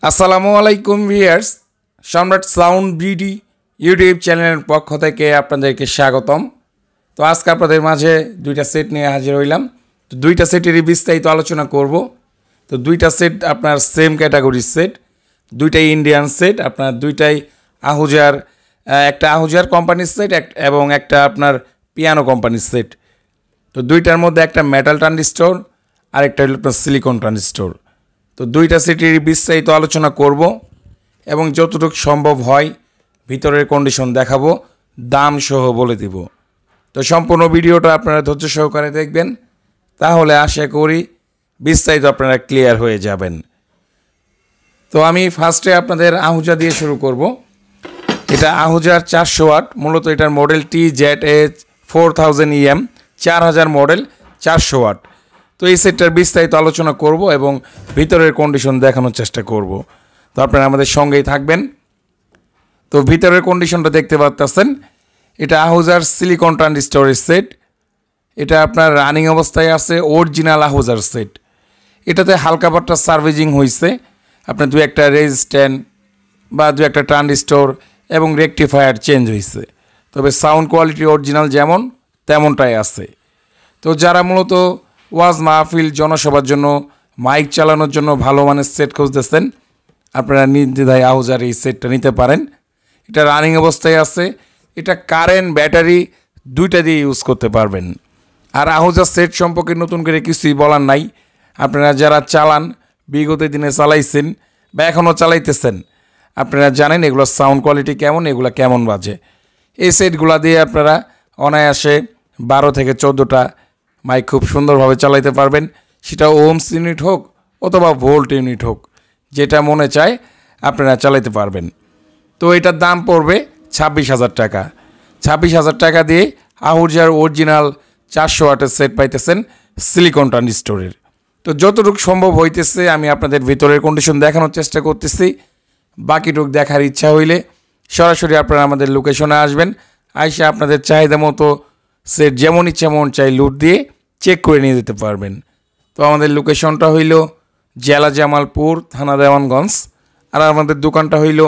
আসসালামু আলাইকুম ভিউয়ার্স, সম্রাট সাউন্ড বিডি ইউটিউব চ্যানেলের পক্ষ থেকে আপনাদেরকে স্বাগতম। তো আজকে আপনাদের মাঝে দুইটা সেট নিয়ে হাজির হইলাম। তো দুইটা সেটেরই বিস্তারিত আলোচনা করব। তো দুইটা সেট আপনার সেম ক্যাটাগরির সেট, দুইটাই ইন্ডিয়ান সেট, আপনার দুইটাই আহুজার, একটা আহুজার কোম্পানির সেট এবং একটা আপনার পিয়ানো কোম্পানির সেট। তো দুইটার মধ্যে একটা মেটাল ট্রানজিস্টর আর একটা হলো আপনার সিলিকন ট্রানজিস্টর। তো দুইটা সেটেরই বিস্তারিত আলোচনা করব এবং যতটুকু সম্ভব হয় ভিতরের কন্ডিশন দেখাবো, দাম সহ বলে দিব। তো সম্পূর্ণ ভিডিওটা আপনারা ধৈর্য সহকারে দেখবেন, তাহলে আশা করি বিস্তারিত আপনারা ক্লিয়ার হয়ে যাবেন। তো আমি ফার্স্টে আপনাদের আহুজা দিয়ে শুরু করব। এটা আহুজার 400 ওয়াট, মূলত এটার মডেল TZH4000EM, 4000 মডেল, 400 ওয়াট। তো এই সেটটার বিস্তারিত আলোচনা করব এবং ভিতরের কন্ডিশন দেখানোর চেষ্টা করব। তো আপনারা আমাদের সঙ্গেই থাকবেন। তো ভিতরের কন্ডিশনটা দেখতে পাচ্ছেন, এটা আহুজার সিলিকন ট্রানজিস্টরের সেট। এটা আপনার রানিং অবস্থায় আছে, অরিজিনাল আহুজার সেট। এটাতে হালকা পাতলা সার্ভিসিং হয়েছে, আপনার দু একটা রেজিস্ট্যান্ট বা দু একটা ট্রানজিস্টর এবং রেকটিফায়ার চেঞ্জ হয়েছে, তবে সাউন্ড কোয়ালিটি অরিজিনাল যেমন তেমনটাই আছে। তো যারা মূলত ওয়াজ মাহফিল, জনসভার জন্য, মাইক চালানোর জন্য ভালো মানের সেট খুঁজতেছেন, আপনারা নির্দ্বিধায় আহুজার এই সেটটা নিতে পারেন। এটা রানিং অবস্থায় আছে, এটা কারেন্ট ব্যাটারি দুইটা দিয়ে ইউজ করতে পারবেন। আর আহুজার সেট সম্পর্কে নতুন করে কিছুই বলার নাই। আপনারা যারা চালান, বিগত দিনে চালাইছেন বা এখনও চালাইতেছেন, আপনারা জানেন এগুলোর সাউন্ড কোয়ালিটি কেমন, এগুলো কেমন বাজে। এই সেটগুলো দিয়ে আপনারা অনায়াসে 12 থেকে 14টা মাইক খুব সুন্দরভাবে চালাইতে পারবেন, সেটা ওমস ইউনিট হোক অথবা ভোল্ট ইউনিট হোক, যেটা মনে চায় আপনারা চালাইতে পারবেন। তো এটার দাম পড়বে 26,000 টাকা। 26,000 টাকা দিয়ে আহুজার অরিজিনাল 400 ওয়াটের সেট পাইতেছেন সিলিকন ট্রানজিস্টরের। তো যতটুকু সম্ভব হইতেছে আমি আপনাদের ভিতরের কন্ডিশন দেখানোর চেষ্টা করতেছি। বাকিটুক দেখার ইচ্ছা হইলে সরাসরি আপনারা আমাদের লোকেশনে আসবেন, আইসা আপনাদের চাহিদা মতো সেট যেমন ইচ্ছা মন চাই লুট দিয়ে চেক করে নিয়ে যেতে পারবেন। তো আমাদের লোকেশনটা হইল জেলা জামালপুর, থানা দেওয়ানগঞ্জ, আর আমাদের দোকানটা হইল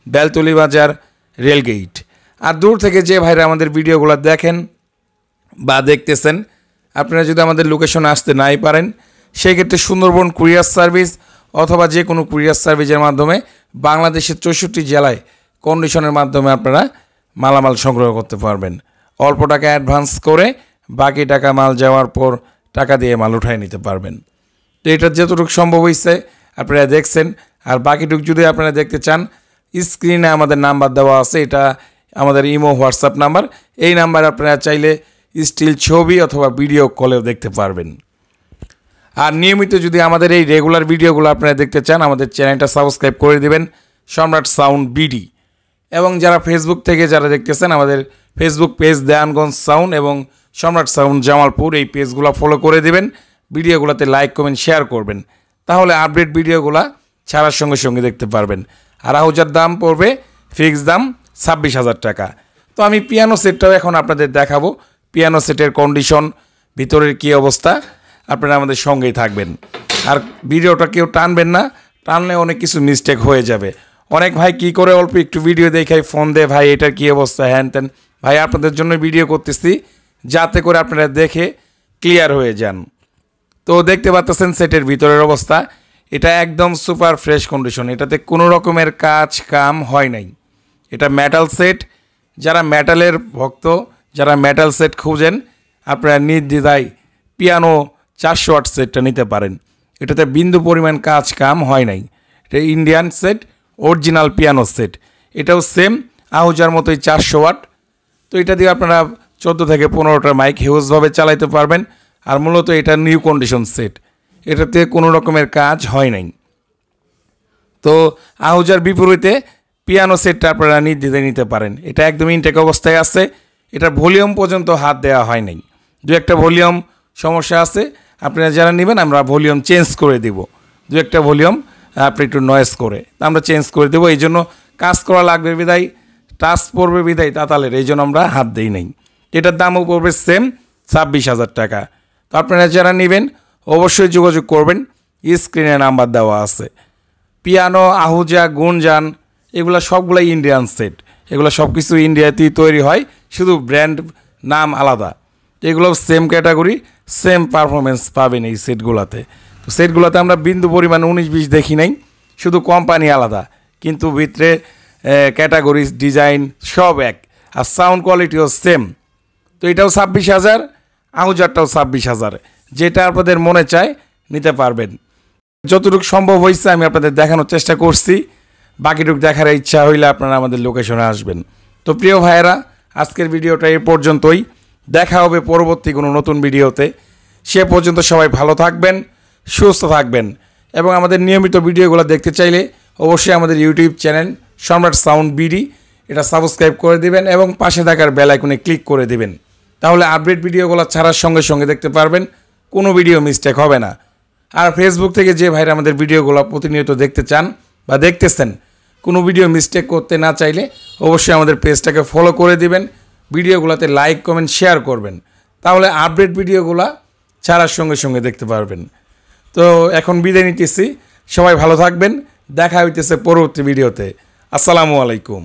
বেলতলি বাজার, রেলগেট। আর দূর থেকে যে ভাইরা আমাদের ভিডিওগুলো দেখেন বা দেখতেছেন, আপনারা যদি আমাদের লোকেশনে আসতে নাই পারেন, সেক্ষেত্রে সুন্দরবন কুরিয়ার সার্ভিস অথবা যে কোনো কুরিয়ার সার্ভিসের মাধ্যমে বাংলাদেশের 64 জেলায় কন্ডিশনের মাধ্যমে আপনারা মালামাল সংগ্রহ করতে পারবেন। অল্প টাকা অ্যাডভান্স করে বাকি টাকা মাল যাওয়ার পর টাকা দিয়ে মাল উঠায় নিতে পারবেন। তো এটা যতটুকু সম্ভব হয়েছে আপনারা দেখছেন। আর বাকিটুকু যদি আপনারা দেখতে চান, স্ক্রিনে আমাদের নাম্বার দেওয়া আছে, এটা আমাদের ইমো হোয়াটসঅ্যাপ নাম্বার। এই নাম্বারে আপনারা চাইলে স্টিল ছবি অথবা ভিডিও কলেও দেখতে পারবেন। আর নিয়মিত যদি আমাদের এই রেগুলার ভিডিওগুলো আপনারা দেখতে চান, আমাদের চ্যানেলটা সাবস্ক্রাইব করে দেবেন, সম্রাট সাউন্ড বিডি। এবং যারা ফেসবুক থেকে যারা দেখতেছেন, আমাদের ফেসবুক পেজ দেওয়ানগঞ্জ সাউন্ড এবং সম্রাট সাউন্ড জামালপুর, এই পেজগুলো ফলো করে দেবেন, ভিডিওগুলোতে লাইক কমেন্ট শেয়ার করবেন, তাহলে আপডেট ভিডিওগুলো ছাড়ার সঙ্গে সঙ্গে দেখতে পারবেন। আর আহুজার দাম পড়বে ফিক্স দাম 26,000 টাকা। তো আমি পিয়ানো সেটটাও এখন আপনাদের দেখাবো, পিয়ানো সেটের কন্ডিশন, ভিতরের কী অবস্থা, আপনারা আমাদের সঙ্গেই থাকবেন। আর ভিডিওটা কেউ টানবেন না, টানলে অনেক কিছু মিস্টেক হয়ে যাবে। অনেক ভাই কি করে অল্প একটু ভিডিও দেখাই ফোন দেয়, ভাই এটার কী অবস্থা, হ্যান ত্যান। ভাই আপনাদের জন্য ভিডিও করতেছি যাতে করে আপনারা দেখে ক্লিয়ার হয়ে যান। তো দেখতে পাচ্ছেন সেটের ভিতরের অবস্থা, এটা একদম সুপার ফ্রেশ কন্ডিশন, এটাতে কোনো রকমের কাজ কাম হয় নাই। এটা মেটাল সেট, যারা মেটালের ভক্ত, যারা মেটাল সেট খুঁজেন, আপনারা নির্দ্বিধায় পিয়ানো 400 ওয়াট সেটটা নিতে পারেন। এটাতে বিন্দু পরিমাণ কাজ কাম হয় নাই। এটা Indian set, original piano set. এটাও সেম আহুজার মতোই 400 ওয়াট। তো এটা দিয়ে আপনারা 14 থেকে 15টা মাইক হিউজভাবে চালাইতে পারবেন। আর মূলত এটা নিউ কন্ডিশন সেট, এটাতে কোনো রকমের কাজ হয় নাই। তো আহুজার বিপরীতে পিয়ানো সেটটা আপনারা নির্দ্বিধায় নিতে পারেন। এটা একদম ইনটেক অবস্থায় আছে, এটার ভলিউম পর্যন্ত হাত দেওয়া হয় নাই। দু একটা ভলিউম সমস্যা আছে, আপনারা যারা নেবেন আমরা ভলিউম চেঞ্জ করে দেব। দু একটা ভলিউম আপনি একটু নয়েজ করে আমরা চেঞ্জ করে দেবো। এই জন্য কাজ করা লাগবে বিদায়, টাচ পড়বে বিদায় তাতালের, এই জন্য আমরা হাত দিই নাই। এটার দামও পড়বে সেম 26,000 টাকা। তো আপনারা যারা নেবেন অবশ্যই যোগাযোগ করবেন, স্ক্রিনে নাম্বার দেওয়া আছে। পিয়ানো, আহুজা, গুঞ্জান এগুলো সবগুলাই ইন্ডিয়ান সেট। এগুলো সব কিছু ইন্ডিয়াতেই তৈরি হয়, শুধু ব্র্যান্ড নাম আলাদা। এগুলো সেম ক্যাটাগরি, সেম পারফরমেন্স পাবেন এই সেটগুলোতে। তো সেটগুলোতে আমরা বিন্দু পরিমাণ 19-20 দেখি নাই, শুধু কোম্পানি আলাদা, কিন্তু ভিতরে ক্যাটাগরি, ডিজাইন সব এক, আর সাউন্ড কোয়ালিটিও সেম। তো এটাও 26,000, আহুজারটাও 26,000, যেটা আপনাদের মনে চায় নিতে পারবেন। যতটুকু সম্ভব হয়েছে আমি আপনাদের দেখানোর চেষ্টা করছি, বাকিটুকু দেখার ইচ্ছা হইলে আপনারা আমাদের লোকেশনে আসবেন। তো প্রিয় ভাইয়েরা, আজকের ভিডিওটা এই পর্যন্তই। দেখা হবে পরবর্তী কোনো নতুন ভিডিওতে। সে পর্যন্ত সবাই ভালো থাকবেন, সুস্থ থাকবেন, এবং আমাদের নিয়মিত ভিডিওগুলো দেখতে চাইলে অবশ্যই আমাদের ইউটিউব চ্যানেল সম্রাট সাউন্ড বিডি এটা সাবস্ক্রাইব করে দিবেন এবং পাশে থাকার বেল আইকনে ক্লিক করে দিবেন। তাহলে আপডেট ভিডিওগুলো ছাড়ার সঙ্গে সঙ্গে দেখতে পারবেন, কোনো ভিডিও মিস্টেক হবে না। আর ফেসবুক থেকে যে ভাইরা আমাদের ভিডিওগুলো প্রতিনিয়ত দেখতে চান বা দেখতেছেন, কোনো ভিডিও মিস্টেক করতে না চাইলে অবশ্যই আমাদের পেজটাকে ফলো করে দিবেন, ভিডিওগুলোতে লাইক, কমেন্ট, শেয়ার করবেন। তাহলে আপডেট ভিডিওগুলো ছাড়ার সঙ্গে সঙ্গে দেখতে পারবেন। তো এখন বিদায় নিতেছি, সবাই ভালো থাকবেন, দেখা হইতেছে পরবর্তী ভিডিওতে। আসসালামু আলাইকুম।